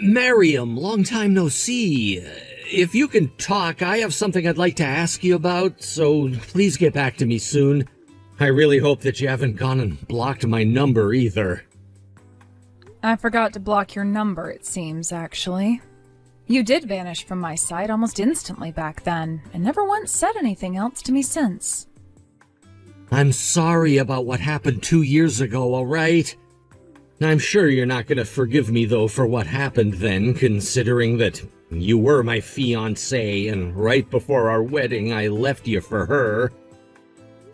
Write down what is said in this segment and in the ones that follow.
Miriam, long time no see. If you can talk, I have something I'd like to ask you about, so please get back to me soon. I really hope that you haven't gone and blocked my number either. I forgot to block your number, it seems, actually. You did vanish from my sight almost instantly back then, and never once said anything else to me since. I'm sorry about what happened 2 years ago, alright? I'm sure you're not gonna forgive me, though, for what happened then, considering that you were my fiancé, and right before our wedding, I left you for her.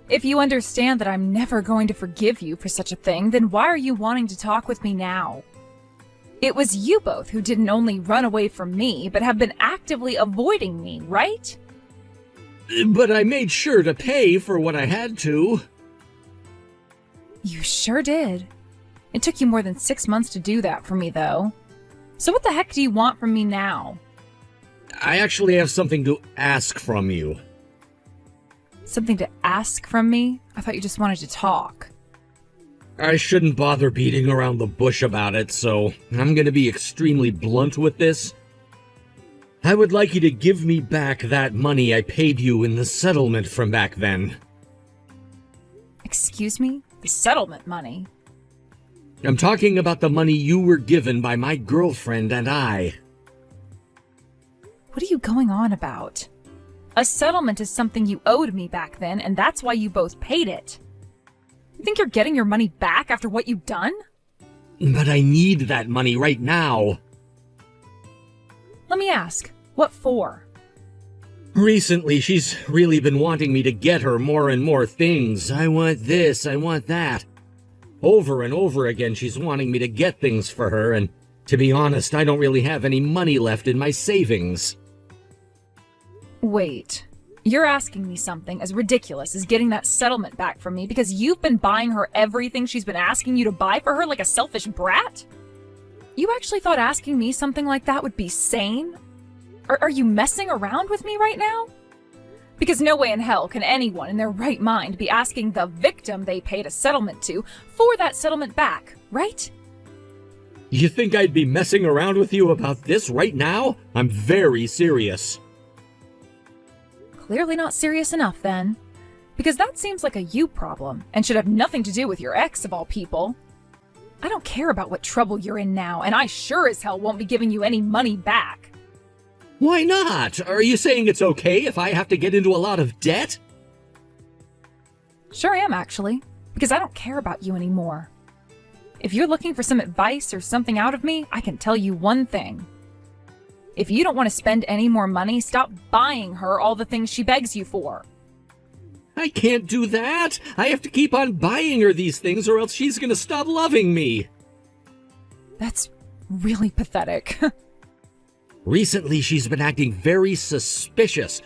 If you understand that I'm never going to forgive you for such a thing, then why are you wanting to talk with me now? It was you both who didn't only run away from me, but have been actively avoiding me, right? But I made sure to pay for what I had to. You sure did. It took you more than 6 months to do that for me, though. So what the heck do you want from me now? I actually have something to ask from you. Something to ask from me? I thought you just wanted to talk. I shouldn't bother beating around the bush about it, so I'm gonna be extremely blunt with this. I would like you to give me back that money I paid you in the settlement from back then. Excuse me? The settlement money? I'm talking about the money you were given by my girlfriend and I. What are you going on about? A settlement is something you owed me back then, and that's why you both paid it. You think you're getting your money back after what you've done? But I need that money right now. Let me ask, what for? Recently, she's really been wanting me to get her more and more things. I want this, I want that. Over and over again, she's wanting me to get things for her, and to be honest, I don't really have any money left in my savings. Wait, you're asking me something as ridiculous as getting that settlement back from me because you've been buying her everything she's been asking you to buy for her like a selfish brat? You actually thought asking me something like that would be sane? Are you messing around with me right now? Because no way in hell can anyone in their right mind be asking the victim they paid a settlement to for that settlement back, right? You think I'd be messing around with you about this right now? I'm very serious. Clearly not serious enough, then. Because that seems like a you problem, and should have nothing to do with your ex, of all people. I don't care about what trouble you're in now, and I sure as hell won't be giving you any money back. Why not? Are you saying it's okay if I have to get into a lot of debt? Sure am, actually, because I don't care about you anymore. If you're looking for some advice or something out of me, I can tell you one thing. If you don't want to spend any more money, stop buying her all the things she begs you for. I can't do that. I have to keep on buying her these things or else she's gonna stop loving me. That's really pathetic. Recently, she's been acting very suspicious.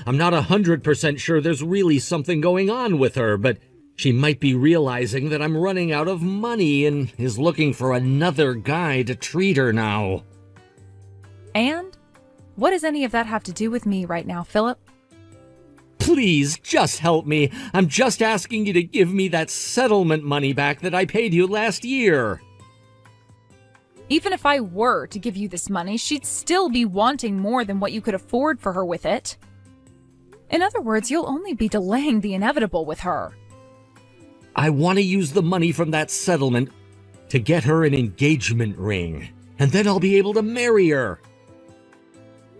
I'm not 100% sure there's really something going on with her, but she might be realizing that I'm running out of money and is looking for another guy to treat her now. And? What does any of that have to do with me right now, Philip? Please, just help me. I'm just asking you to give me that settlement money back that I paid you last year. Even if I were to give you this money, she'd still be wanting more than what you could afford for her with it. In other words, you'll only be delaying the inevitable with her. I want to use the money from that settlement to get her an engagement ring, and then I'll be able to marry her.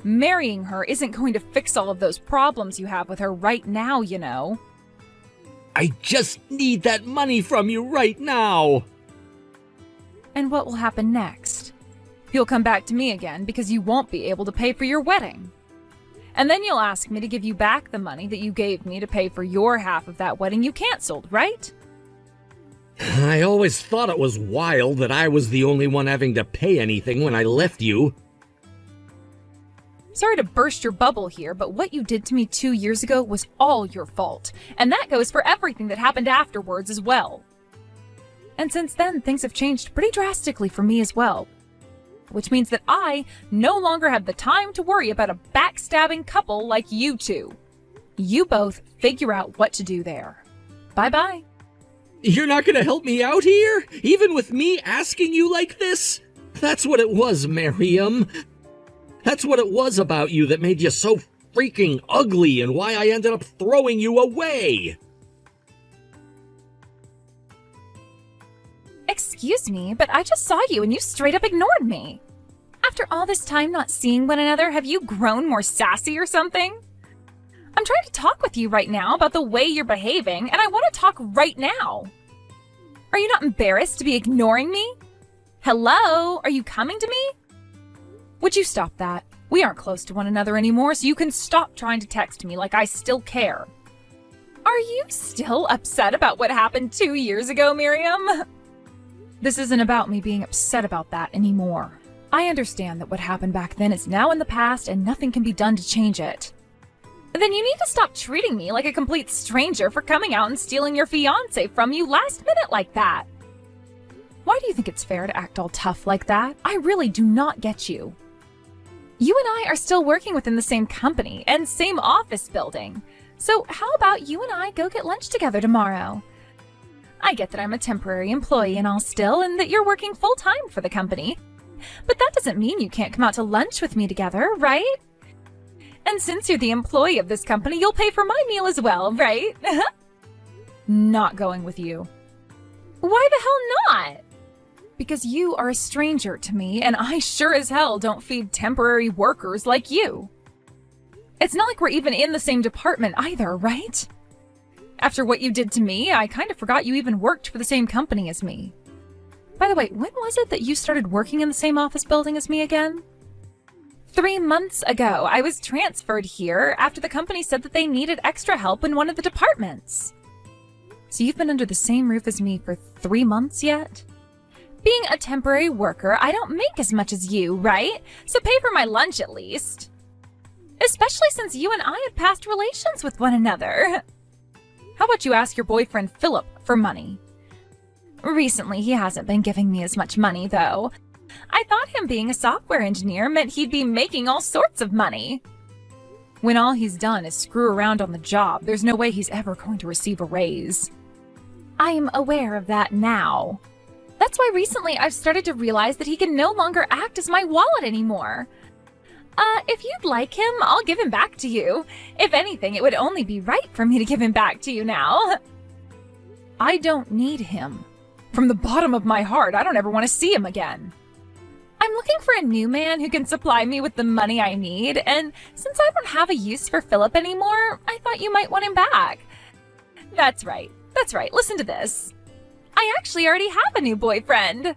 Marrying her isn't going to fix all of those problems you have with her right now, you know. I just need that money from you right now. And what will happen next? You'll come back to me again because you won't be able to pay for your wedding. And then you'll ask me to give you back the money that you gave me to pay for your half of that wedding you canceled, right? I always thought it was wild that I was the only one having to pay anything when I left you. Sorry to burst your bubble here, but what you did to me 2 years ago was all your fault. And that goes for everything that happened afterwards as well. And since then, things have changed pretty drastically for me as well. Which means that I no longer have the time to worry about a backstabbing couple like you two. You both figure out what to do there. Bye-bye. You're not gonna help me out here? Even with me asking you like this? That's what it was, Miriam. That's what it was about you that made you so freaking ugly and why I ended up throwing you away. Excuse me, but I just saw you and you straight up ignored me. After all this time not seeing one another, have you grown more sassy or something? I'm trying to talk with you right now about the way you're behaving, and I want to talk right now. Are you not embarrassed to be ignoring me? Hello? Are you coming to me? Would you stop that? We aren't close to one another anymore, so you can stop trying to text me like I still care. Are you still upset about what happened 2 years ago, Miriam? This isn't about me being upset about that anymore. I understand that what happened back then is now in the past and nothing can be done to change it. Then you need to stop treating me like a complete stranger for coming out and stealing your fiancé from you last minute like that. Why do you think it's fair to act all tough like that? I really do not get you. You and I are still working within the same company and same office building. So how about you and I go get lunch together tomorrow? I get that I'm a temporary employee and all still, and that you're working full-time for the company. But that doesn't mean you can't come out to lunch with me together, right? And since you're the employee of this company, you'll pay for my meal as well, right? Not going with you. Why the hell not? Because you are a stranger to me, and I sure as hell don't feed temporary workers like you. It's not like we're even in the same department either, right? After what you did to me, I kind of forgot you even worked for the same company as me. By the way, when was it that you started working in the same office building as me again? 3 months ago. I was transferred here after the company said that they needed extra help in one of the departments. So you've been under the same roof as me for 3 months yet? Being a temporary worker, I don't make as much as you, right? So pay for my lunch at least. Especially since you and I had past relations with one another. How about you ask your boyfriend Philip for money? Recently, he hasn't been giving me as much money, though. I thought him being a software engineer meant he'd be making all sorts of money. When all he's done is screw around on the job, there's no way he's ever going to receive a raise. I'm aware of that now. That's why recently I've started to realize that he can no longer act as my wallet anymore. If you'd like him, I'll give him back to you. If anything, it would only be right for me to give him back to you now. I don't need him. From the bottom of my heart, I don't ever want to see him again. I'm looking for a new man who can supply me with the money I need, and since I don't have a use for Philip anymore, I thought you might want him back. That's right. Listen to this. I actually already have a new boyfriend.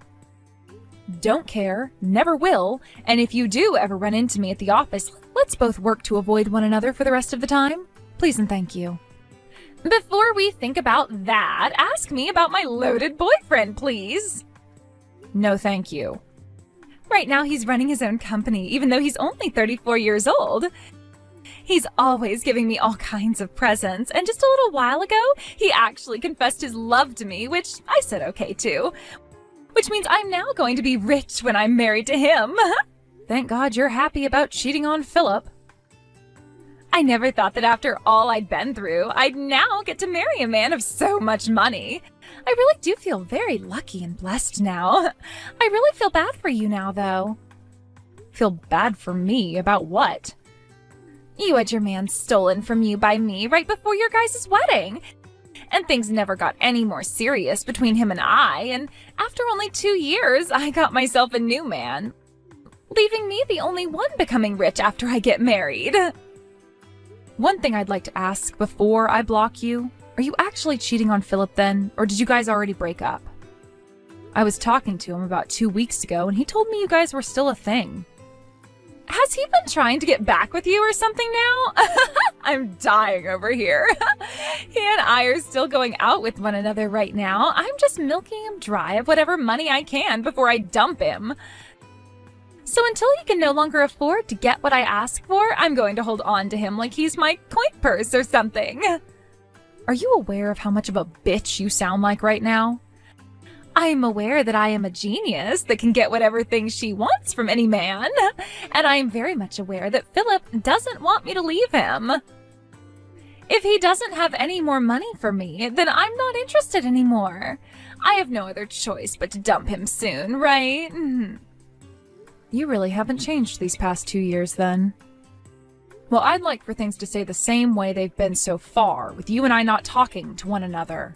Don't care, never will, and if you do ever run into me at the office, let's both work to avoid one another for the rest of the time. Please and thank you. Before we think about that, ask me about my loaded boyfriend, please. No, thank you. Right now, he's running his own company, even though he's only 34 years old. He's always giving me all kinds of presents, and just a little while ago, he actually confessed his love to me, which I said okay to. Which means I'm now going to be rich when I'm married to him. Thank God you're happy about cheating on Philip. I never thought that after all I'd been through, I'd now get to marry a man of so much money. I really do feel very lucky and blessed now. I really feel bad for you now, though. Feel bad for me about what? You had your man stolen from you by me right before your guys' wedding. And things never got any more serious between him and I, and after only 2 years, I got myself a new man, leaving me the only one becoming rich after I get married. One thing I'd like to ask before I block you, are you actually cheating on Philip then, or did you guys already break up? I was talking to him about 2 weeks ago, and he told me you guys were still a thing. Has he been trying to get back with you or something now? I'm dying over here. He and I are still going out with one another right now. I'm just milking him dry of whatever money I can before I dump him. So until he can no longer afford to get what I ask for, I'm going to hold on to him like he's my coin purse or something. Are you aware of how much of a bitch you sound like right now? I'm aware that I am a genius that can get whatever thing she wants from any man, and I am very much aware that Philip doesn't want me to leave him. If he doesn't have any more money for me, then I'm not interested anymore. I have no other choice but to dump him soon, right? You really haven't changed these past 2 years, then. Well, I'd like for things to stay the same way they've been so far, with you and I not talking to one another.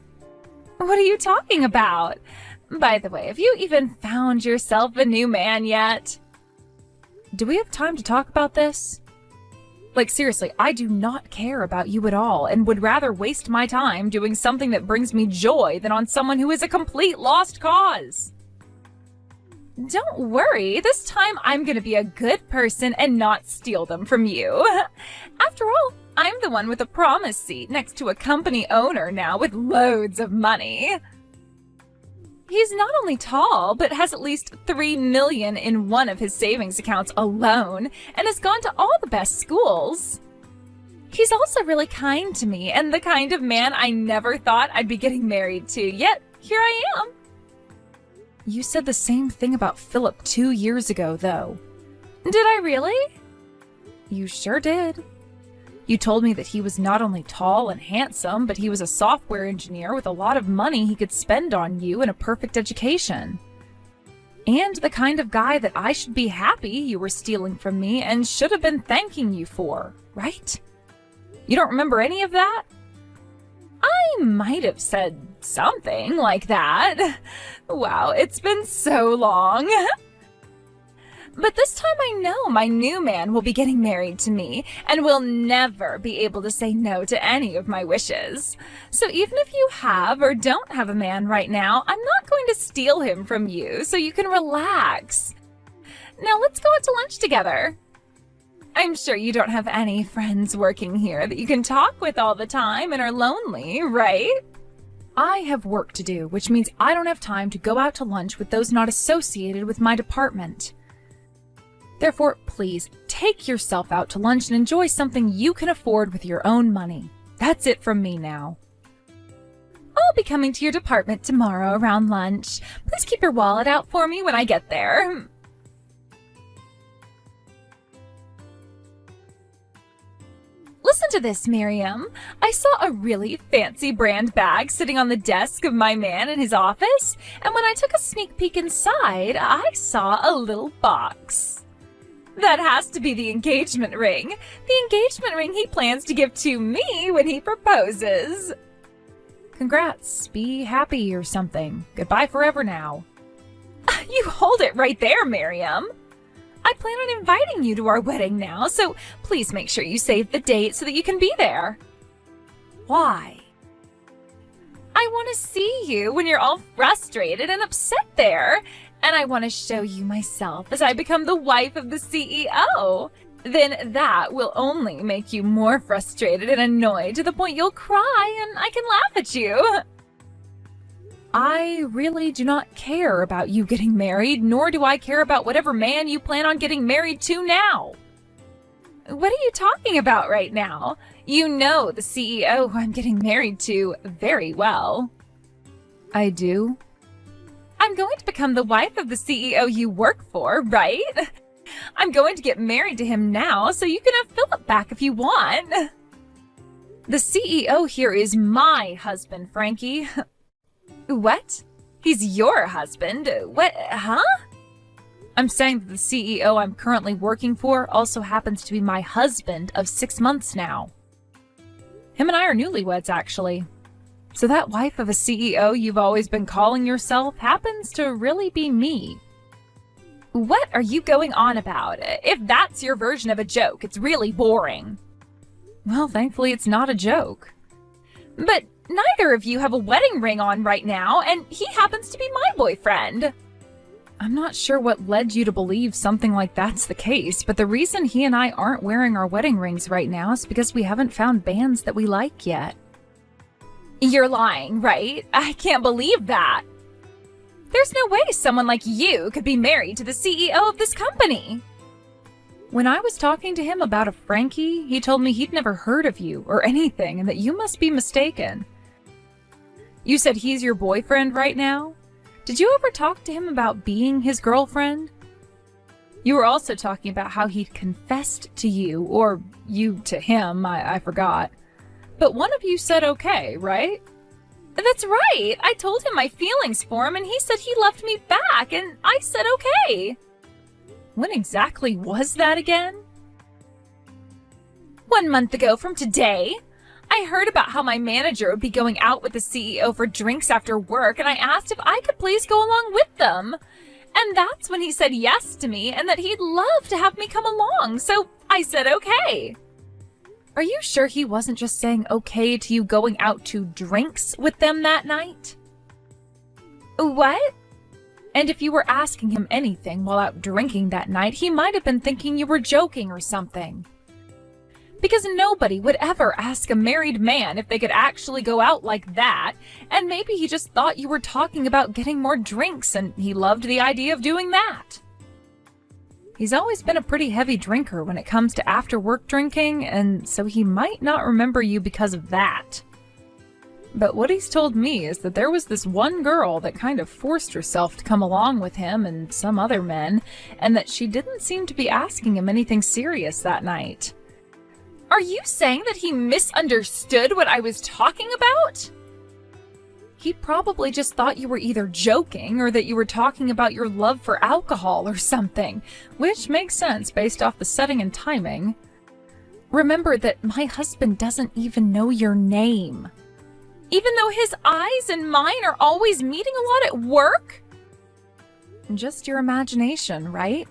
What are you talking about? By the way, have you even found yourself a new man yet? Do we have time to talk about this? Like, seriously, I do not care about you at all and would rather waste my time doing something that brings me joy than on someone who is a complete lost cause. Don't worry, this time I'm gonna be a good person and not steal them from you. After all, I'm the one with a promise seat next to a company owner now with loads of money. He's not only tall, but has at least $3 million in one of his savings accounts alone, and has gone to all the best schools. He's also really kind to me, and the kind of man I never thought I'd be getting married to, yet here I am. You said the same thing about Philip 2 years ago, though. Did I really? You sure did. You told me that he was not only tall and handsome, but he was a software engineer with a lot of money he could spend on you and a perfect education. And the kind of guy that I should be happy you were stealing from me and should have been thanking you for, right? You don't remember any of that? I might have said something like that. Wow, it's been so long. But this time I know my new man will be getting married to me and will never be able to say no to any of my wishes. So even if you have or don't have a man right now, I'm not going to steal him from you so you can relax. Now let's go out to lunch together. I'm sure you don't have any friends working here that you can talk with all the time and are lonely, right? I have work to do, which means I don't have time to go out to lunch with those not associated with my department. Therefore, please take yourself out to lunch and enjoy something you can afford with your own money. That's it from me now. I'll be coming to your department tomorrow around lunch. Please keep your wallet out for me when I get there. Listen to this, Miriam. I saw a really fancy brand bag sitting on the desk of my man in his office, and when I took a sneak peek inside, I saw a little box. That has to be the engagement ring. The engagement ring he plans to give to me when he proposes. Congrats. Be happy or something. Goodbye forever now. You hold it right there, Miriam. I plan on inviting you to our wedding now, so please make sure you save the date so that you can be there. Why? I want to see you when you're all frustrated and upset there. And I want to show you myself as I become the wife of the CEO. Then that will only make you more frustrated and annoyed to the point you'll cry and I can laugh at you. I really do not care about you getting married, nor do I care about whatever man you plan on getting married to now. What are you talking about right now? You know the CEO who I'm getting married to very well. I do? I'm going to become the wife of the CEO you work for, right? I'm going to get married to him now, so you can have Philip back if you want. The CEO here is my husband, Frankie. What? He's your husband? What? Huh? I'm saying that the CEO I'm currently working for also happens to be my husband of 6 months now. Him and I are newlyweds, actually. So that wife of a CEO you've always been calling yourself happens to really be me. What are you going on about? If that's your version of a joke, it's really boring. Well, thankfully it's not a joke. But neither of you have a wedding ring on right now, and he happens to be my boyfriend. I'm not sure what led you to believe something like that's the case, but the reason he and I aren't wearing our wedding rings right now is because we haven't found bands that we like yet. You're lying, right? I can't believe that. There's no way someone like you could be married to the CEO of this company. When I was talking to him about a Frankie, he told me he'd never heard of you or anything and that you must be mistaken. You said he's your boyfriend right now? Did you ever talk to him about being his girlfriend? You were also talking about how he'd confessed to you, or you to him, I forgot. But one of you said okay, right? That's right! I told him my feelings for him and he said he loved me back and I said okay. When exactly was that again? 1 month ago from today. I heard about how my manager would be going out with the CEO for drinks after work, and I asked if I could please go along with them. And that's when he said yes to me and that he'd love to have me come along, so I said okay. Are you sure he wasn't just saying okay to you going out to drinks with them that night? What? And if you were asking him anything while out drinking that night, he might have been thinking you were joking or something. Because nobody would ever ask a married man if they could actually go out like that, and maybe he just thought you were talking about getting more drinks and he loved the idea of doing that. He's always been a pretty heavy drinker when it comes to after-work drinking, and so he might not remember you because of that. But what he's told me is that there was this one girl that kind of forced herself to come along with him and some other men, and that she didn't seem to be asking him anything serious that night. Are you saying that he misunderstood what I was talking about? He probably just thought you were either joking or that you were talking about your love for alcohol or something, which makes sense based off the setting and timing. Remember that my husband doesn't even know your name. Even though his eyes and mine are always meeting a lot at work? Just your imagination, right?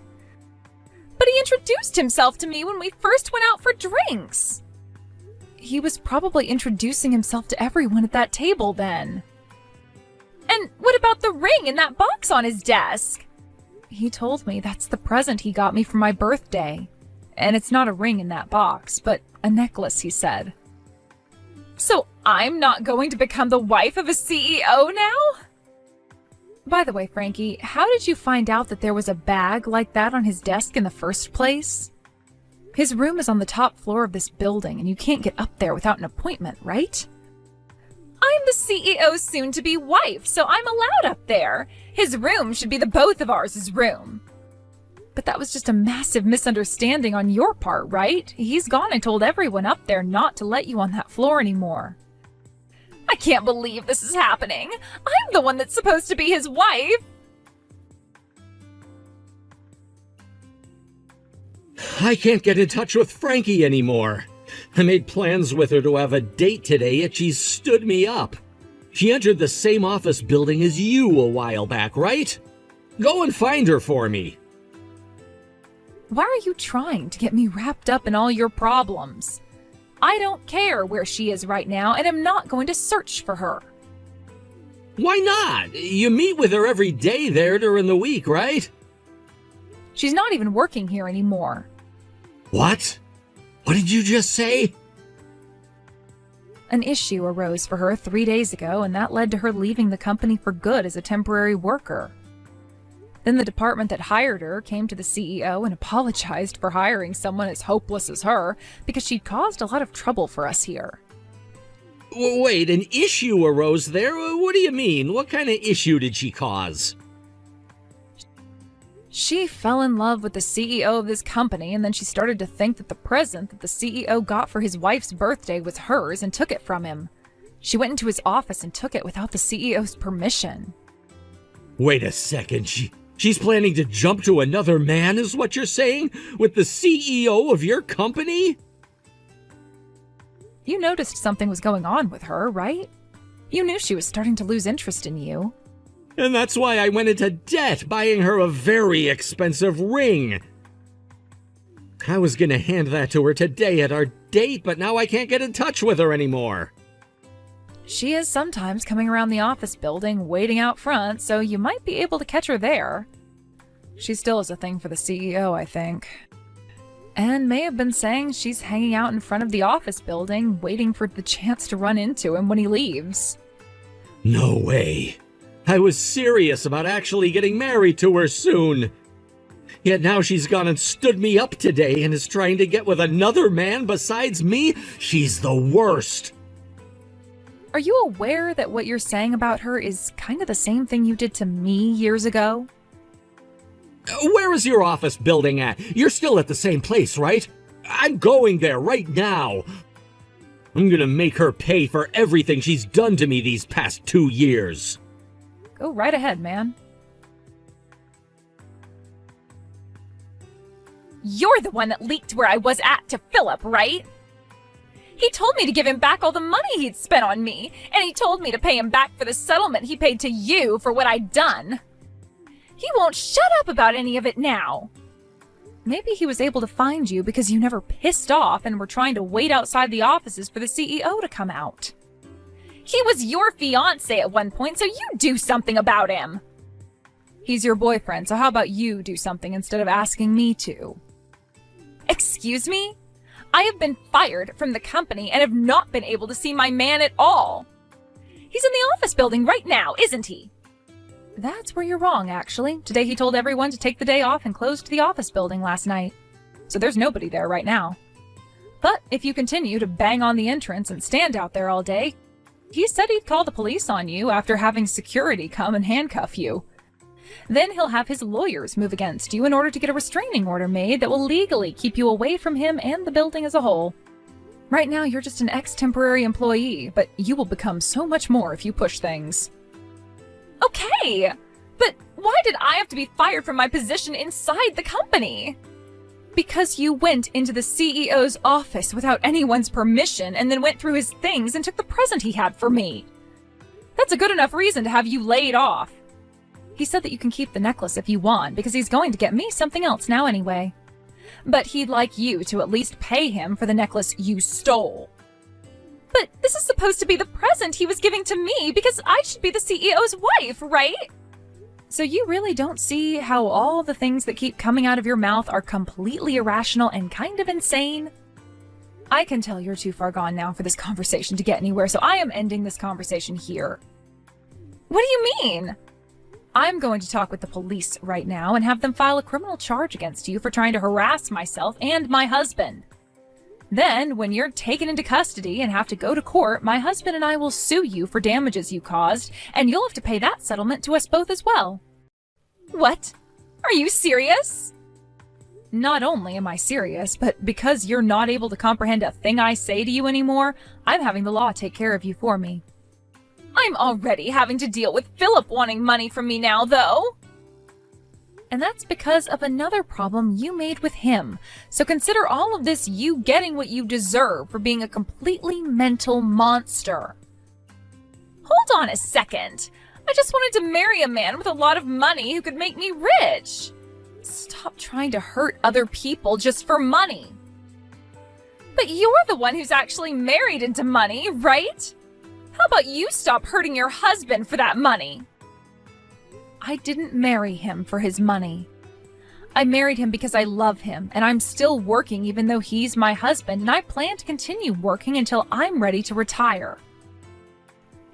But he introduced himself to me when we first went out for drinks. He was probably introducing himself to everyone at that table then. And what about the ring in that box on his desk? He told me that's the present he got me for my birthday. And it's not a ring in that box, but a necklace, he said. So I'm not going to become the wife of a CEO now? By the way, Frankie, how did you find out that there was a bag like that on his desk in the first place? His room is on the top floor of this building, and you can't get up there without an appointment, right? I'm the CEO's soon-to-be wife, so I'm allowed up there. His room should be the both of ours' room. But that was just a massive misunderstanding on your part, right? He's gone and told everyone up there not to let you on that floor anymore. I can't believe this is happening. I'm the one that's supposed to be his wife. I can't get in touch with Frankie anymore. I made plans with her to have a date today, yet she's stood me up. She entered the same office building as you a while back, right? Go and find her for me. Why are you trying to get me wrapped up in all your problems? I don't care where she is right now, and I'm not going to search for her. Why not? You meet with her every day there during the week, right? She's not even working here anymore. What? What did you just say? An issue arose for her 3 days ago, and that led to her leaving the company for good as a temporary worker. Then the department that hired her came to the CEO and apologized for hiring someone as hopeless as her because she'd caused a lot of trouble for us here. Wait, an issue arose there? What do you mean? What kind of issue did she cause? She fell in love with the CEO of this company, and then she started to think that the present that the CEO got for his wife's birthday was hers and took it from him. She went into his office and took it without the CEO's permission. Wait a second, She's planning to jump to another man, is what you're saying? With the CEO of your company? You noticed something was going on with her, right? You knew she was starting to lose interest in you. And that's why I went into debt buying her a very expensive ring. I was gonna hand that to her today at our date, but now I can't get in touch with her anymore. She is sometimes coming around the office building, waiting out front, so you might be able to catch her there. She still has a thing for the CEO, I think. And may have been saying she's hanging out in front of the office building, waiting for the chance to run into him when he leaves. No way. I was serious about actually getting married to her soon. Yet now she's gone and stood me up today and is trying to get with another man besides me? She's the worst. Are you aware that what you're saying about her is kind of the same thing you did to me years ago? Where is your office building at? You're still at the same place, right? I'm going there right now. I'm gonna make her pay for everything she's done to me these past 2 years. Go right ahead, man. You're the one that leaked where I was at to Philip, right? He told me to give him back all the money he'd spent on me, and he told me to pay him back for the settlement he paid to you for what I'd done. He won't shut up about any of it now. Maybe he was able to find you because you never pissed off and were trying to wait outside the offices for the CEO to come out. He was your fiancé at one point, so you do something about him. He's your boyfriend, so how about you do something instead of asking me to? Excuse me? I have been fired from the company and have not been able to see my man at all. He's in the office building right now, isn't he? That's where you're wrong, actually. Today he told everyone to take the day off and closed the office building last night. So there's nobody there right now. But if you continue to bang on the entrance and stand out there all day, he said he'd call the police on you after having security come and handcuff you. Then he'll have his lawyers move against you in order to get a restraining order made that will legally keep you away from him and the building as a whole. Right now, you're just an ex-temporary employee, but you will become so much more if you push things. Okay, but why did I have to be fired from my position inside the company? Because you went into the CEO's office without anyone's permission and then went through his things and took the present he had for me. That's a good enough reason to have you laid off. He said that you can keep the necklace if you want, because he's going to get me something else now anyway. But he'd like you to at least pay him for the necklace you stole. But this is supposed to be the present he was giving to me because I should be the CEO's wife, right? So you really don't see how all the things that keep coming out of your mouth are completely irrational and kind of insane? I can tell you're too far gone now for this conversation to get anywhere, so I am ending this conversation here. What do you mean? I'm going to talk with the police right now and have them file a criminal charge against you for trying to harass myself and my husband. Then, when you're taken into custody and have to go to court, my husband and I will sue you for damages you caused, and you'll have to pay that settlement to us both as well. What? Are you serious? Not only am I serious, but because you're not able to comprehend a thing I say to you anymore, I'm having the law take care of you for me. I'm already having to deal with Philip wanting money from me now, though. And that's because of another problem you made with him. So consider all of this you getting what you deserve for being a completely mental monster. Hold on a second. I just wanted to marry a man with a lot of money who could make me rich. Stop trying to hurt other people just for money. But you're the one who's actually married into money, right? How about you stop hurting your husband for that money? I didn't marry him for his money. I married him because I love him, and I'm still working even though he's my husband, and I plan to continue working until I'm ready to retire.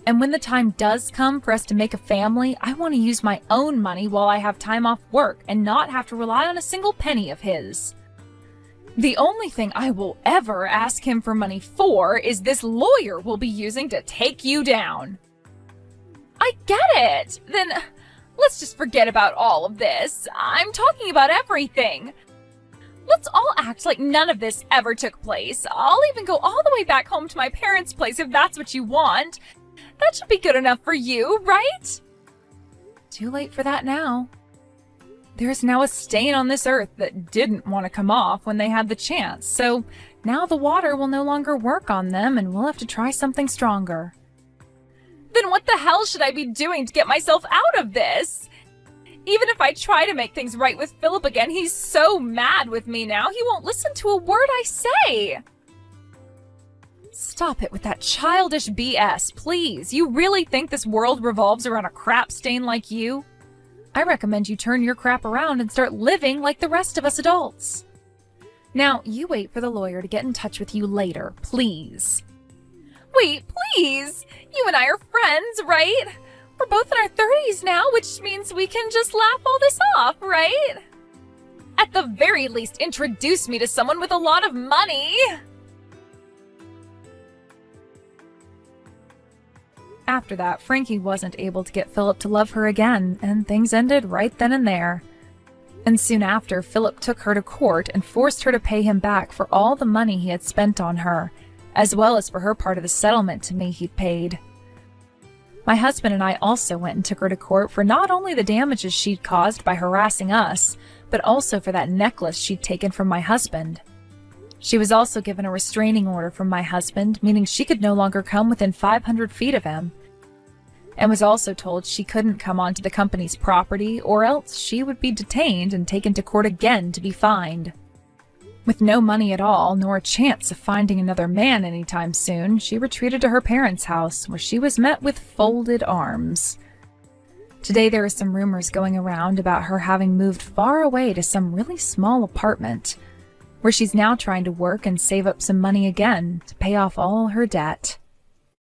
And when the time does come for us to make a family, I want to use my own money while I have time off work and not have to rely on a single penny of his. The only thing I will ever ask him for money for is this lawyer we'll be using to take you down. I get it. Then let's just forget about all of this. I'm talking about everything. Let's all act like none of this ever took place. I'll even go all the way back home to my parents' place if that's what you want. That should be good enough for you, right? Too late for that now. There's now a stain on this earth that didn't want to come off when they had the chance, so now the water will no longer work on them and we'll have to try something stronger. Then what the hell should I be doing to get myself out of this? Even if I try to make things right with Philip again, he's so mad with me now, he won't listen to a word I say. Stop it with that childish BS, please. You really think this world revolves around a crap stain like you? I recommend you turn your crap around and start living like the rest of us adults. Now, you wait for the lawyer to get in touch with you later, please. Wait, please! You and I are friends, right? We're both in our 30s now, which means we can just laugh all this off, right? At the very least, introduce me to someone with a lot of money! After that, Frankie wasn't able to get Philip to love her again, and things ended right then and there. And soon after, Philip took her to court and forced her to pay him back for all the money he had spent on her, as well as for her part of the settlement to me he'd paid. My husband and I also went and took her to court for not only the damages she'd caused by harassing us, but also for that necklace she'd taken from my husband. She was also given a restraining order from my husband, meaning she could no longer come within 500 feet of him, and was also told she couldn't come onto the company's property or else she would be detained and taken to court again to be fined. With no money at all, nor a chance of finding another man anytime soon, she retreated to her parents' house, where she was met with folded arms. Today there are some rumors going around about her having moved far away to some really small apartment, where she's now trying to work and save up some money again to pay off all her debt.